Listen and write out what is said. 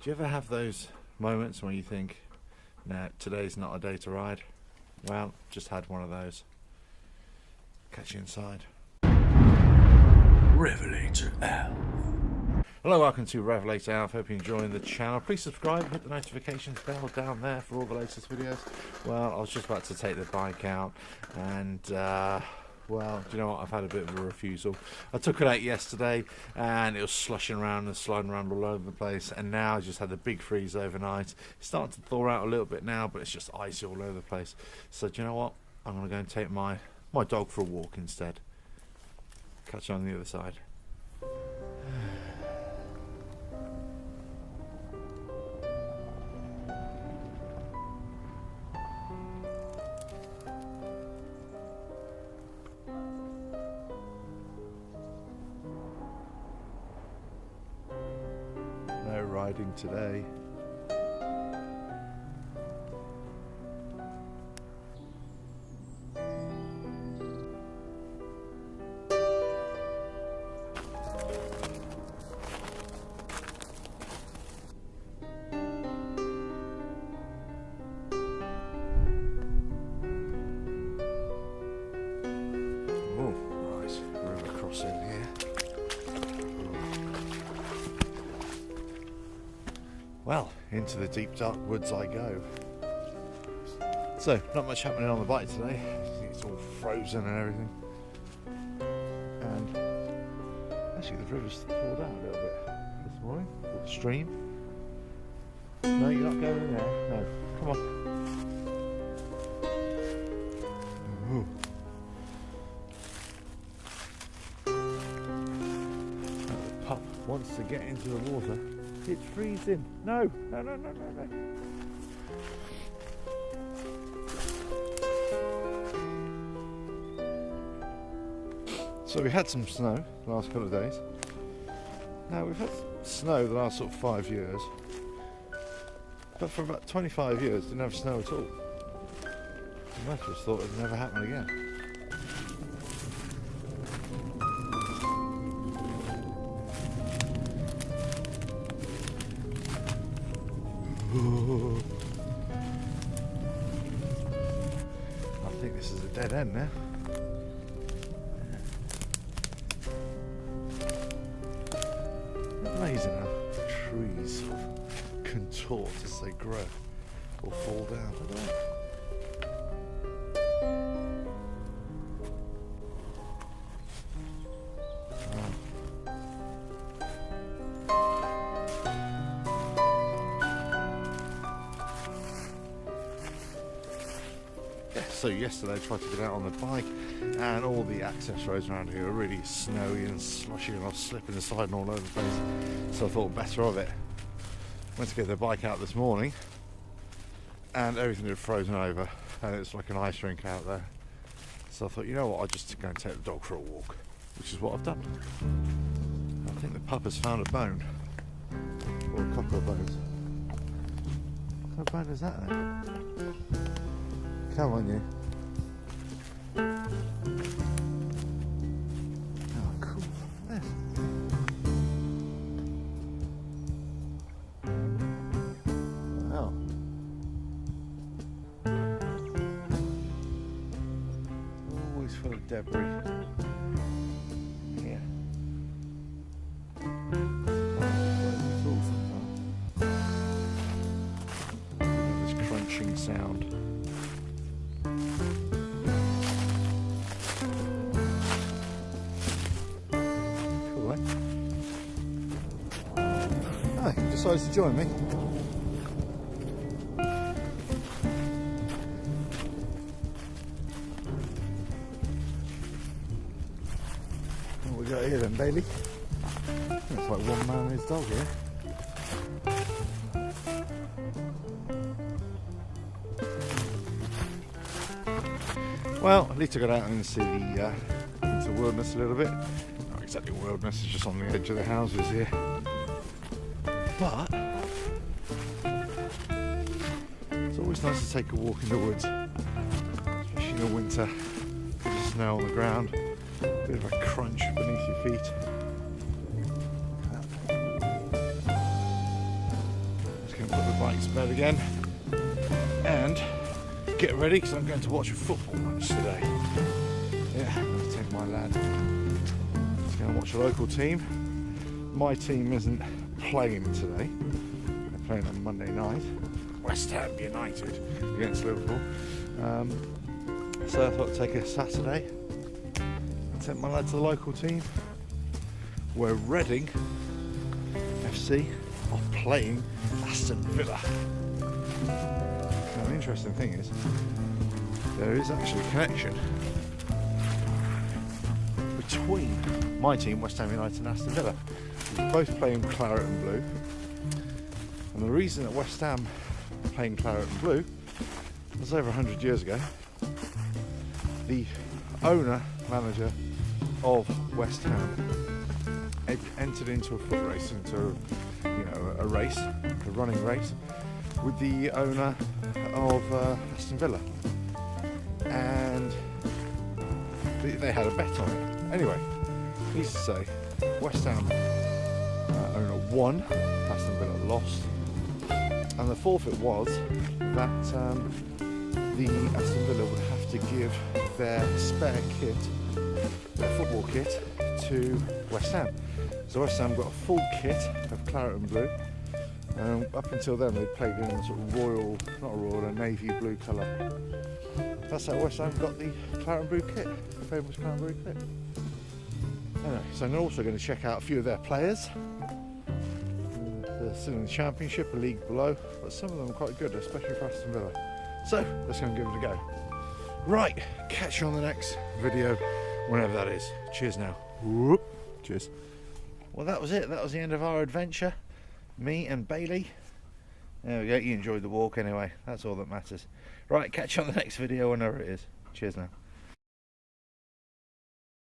Do you ever have those moments when you think, no, today's not a day to ride? Well, just had one of those. Catch you inside. RevelatorAlf. Hello, welcome to RevelatorAlf. Hope you're enjoying the channel. Please subscribe, hit the notifications bell down there for all the latest videos. Well, I was just about to take the bike out and well, do you know what? I've had a bit of a refusal. I took it out yesterday and it was slushing around and sliding around all over the place, and now I just had the big freeze overnight. It's starting to thaw out a little bit now, but it's just icy all over the place. So do you know what? I'm going to go and take my dog for a walk instead. Catch you on the other side. No riding today. Oh, nice river crossing here. Well, into the deep dark woods I go. So, not much happening on the bike today. It's all frozen and everything. And actually the river's thawed out a little bit this morning. Or the stream. No, you're not going in there. No, come on. Ooh. The pup wants to get into the water. It's freezing. No, no, no, no, no, no. So we had some snow the last couple of days. Now we've had snow the last sort of 5 years. But for about 25 years didn't have snow at all. I must have thought it'd never happen again. I think this is a dead end now. Amazing how trees sort of contort as they grow or fall down. Look at that. So yesterday I tried to get out on the bike and all the access roads around here are really snowy and slushy and I was slipping and sliding all over the place. So I thought better of it. Went to get the bike out this morning and everything had frozen over and it's like an ice rink out there. So I thought, you know what, I'll just go and take the dog for a walk, which is what I've done. I think the pup has found a bone, or a couple of bones. What kind of bone is that then? Come on, you. Oh, cool. There. Wow. Always full of debris. Yeah. This crunching sound. Oh, he decides to join me. What we got here then, Bailey? Looks like one man and his dog here. Well, at least I got out and see the into wilderness a little bit. Not exactly wilderness, it's just on the edge of the houses here. But it's always nice to take a walk in the woods, especially in the winter. Bit of snow on the ground, a bit of a crunch beneath your feet. put the bikes to bed again and get ready because I'm going to watch a football match today. Yeah, I'm going to take my lad. He's going to watch a local team. My team isn't playing today. They're playing on Monday night. West Ham United against Liverpool. So I thought I'd take a Saturday and take my lad to the local team where Reading FC are playing Aston Villa. Now the interesting thing is there is actually a connection between my team, West Ham United, and Aston Villa. We're both playing claret and blue, and the reason that West Ham are playing claret and blue was over 100 years ago. The owner, manager of West Ham entered into a foot race, into a race, a running race, with the owner of Aston Villa, and they had a bet on it. Anyway, needless to say, West Ham owner won, Aston Villa lost, and the forfeit was that the Aston Villa would have to give their spare kit, their football kit, to West Ham. So West Ham got a full kit of claret and blue. Up until then they played in a sort of royal, not a royal, a navy blue colour. That's how West Ham got the claret and blue kit, the famous claret and blue kit. Anyway, so I'm also going to check out a few of their players. They're still in the Championship, a league below, but some of them are quite good, especially for Aston Villa. So let's go and give it a go. Right, catch you on the next video, whenever that is. Cheers now. Whoop. Cheers. Well, that was it. That was the end of our adventure. Me and Bailey. There we go. You enjoyed the walk anyway. That's all that matters. Right, catch you on the next video whenever it is. Cheers now.